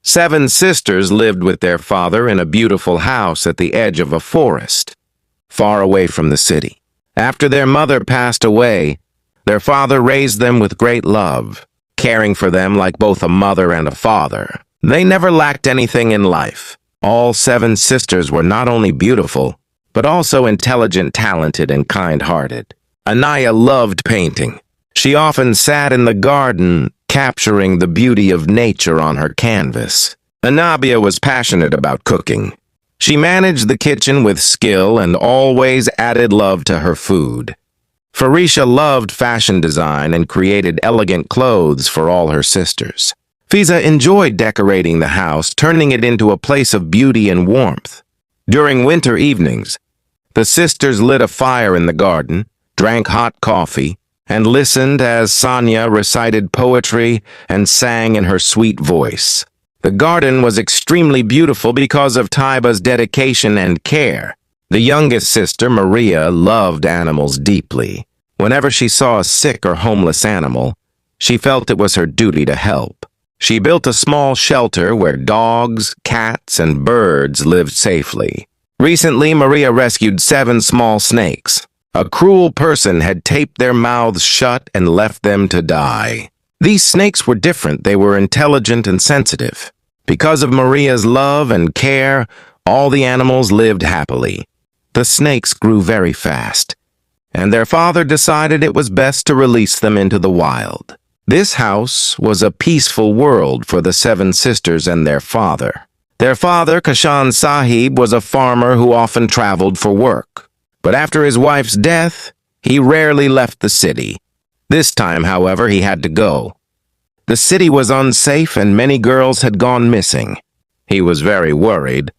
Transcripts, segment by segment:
7 sisters lived with their father in a beautiful house at the edge of a forest, far away from the city. After their mother passed away, their father raised them with great love, caring for them like both a mother and a father. They never lacked anything in life. All 7 sisters were not only beautiful, but also intelligent, talented, and kind-hearted. Anaya loved painting. She often sat in the garden, capturing the beauty of nature on her canvas. Anabia was passionate about cooking. She managed the kitchen with skill and always added love to her food. Fairytale loved fashion design and created elegant clothes for all her sisters. Fiza enjoyed decorating the house, turning it into a place of beauty and warmth. During winter evenings, the sisters lit a fire in the garden, drank hot coffee, and listened as Sonia recited poetry and sang in her sweet voice. The garden was extremely beautiful because of Taiba's dedication and care. The youngest sister, Maria, loved animals deeply. Whenever she saw a sick or homeless animal, she felt it was her duty to help. She built a small shelter where dogs, cats, and birds lived safely. Recently, Maria rescued 7 small snakes. A cruel person had taped their mouths shut and left them to die. These snakes were different. They were intelligent and sensitive. Because of Maria's love and care, all the animals lived happily. The snakes grew very fast, and their father decided it was best to release them into the wild. This house was a peaceful world for the 7 sisters and their father. Their father, Kashan Sahib, was a farmer who often traveled for work. But after his wife's death, he rarely left the city. This time, however, he had to go. The city was unsafe and many girls had gone missing. He was very worried.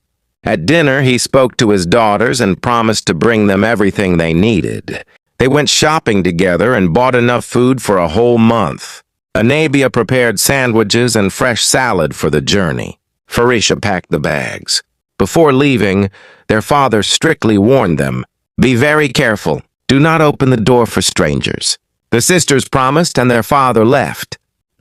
At dinner, he spoke to his daughters and promised to bring them everything they needed. They went shopping together and bought enough food for a whole month. Anabia prepared sandwiches and fresh salad for the journey. Fairytale packed the bags. Before leaving, their father strictly warned them, "Be very careful. Do not open the door for strangers." The sisters promised and their father left.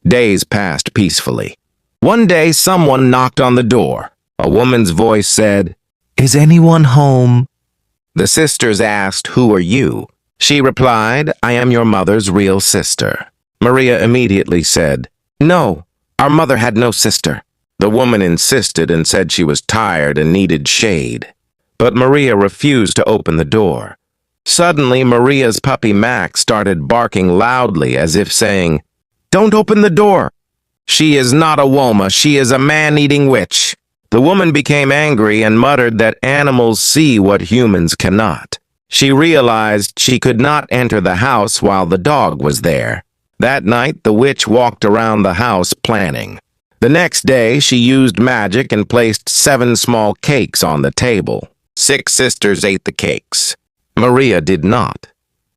Days passed peacefully. One day, someone knocked on the door. A woman's voice said, "Is anyone home?" The sisters asked, "Who are you?" She replied, "I am your mother's real sister." Maria immediately said, "No, our mother had no sister." The woman insisted and said she was tired and needed shade. But Maria refused to open the door. Suddenly, Maria's puppy Max started barking loudly as if saying, "Don't open the door. She is not a Woma, she is a man-eating witch." The woman became angry and muttered that animals see what humans cannot. She realized she could not enter the house while the dog was there. That night, the witch walked around the house planning. The next day, she used magic and placed 7 small cakes on the table. 6 sisters ate the cakes. Maria did not.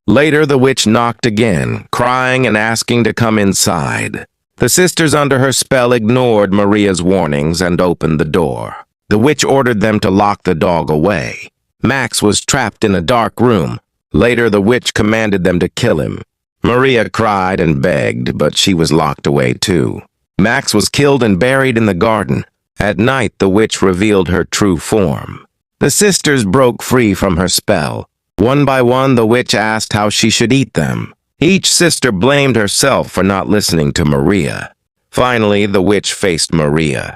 Later, the witch knocked again, crying and asking to come inside. The sisters under her spell ignored Maria's warnings and opened the door. The witch ordered them to lock the dog away. Max was trapped in a dark room. Later, the witch commanded them to kill him. Maria cried and begged, but she was locked away too. Max was killed and buried in the garden. At night, the witch revealed her true form. The sisters broke free from her spell. One by one, the witch asked how she should eat them. Each sister blamed herself for not listening to Maria. Finally, the witch faced Maria.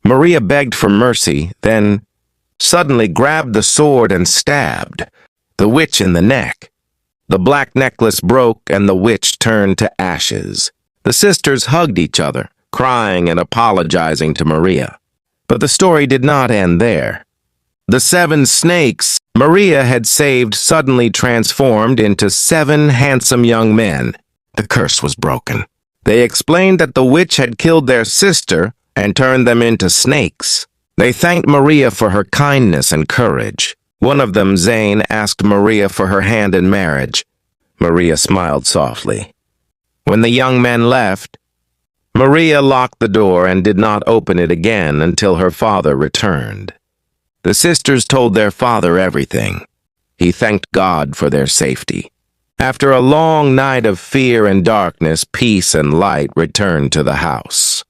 Maria begged for mercy, then suddenly grabbed the sword and stabbed the witch in the neck. The black necklace broke and the witch turned to ashes. The sisters hugged each other, crying and apologizing to Maria. But the story did not end there. The 7 snakes Maria had saved suddenly transformed into 7 handsome young men. The curse was broken. They explained that the witch had killed their sister and turned them into snakes. They thanked Maria for her kindness and courage. One of them, Zane, asked Maria for her hand in marriage. Maria smiled softly. When the young men left, Maria locked the door and did not open it again until her father returned. The sisters told their father everything. He thanked God for their safety. After a long night of fear and darkness, peace and light returned to the house.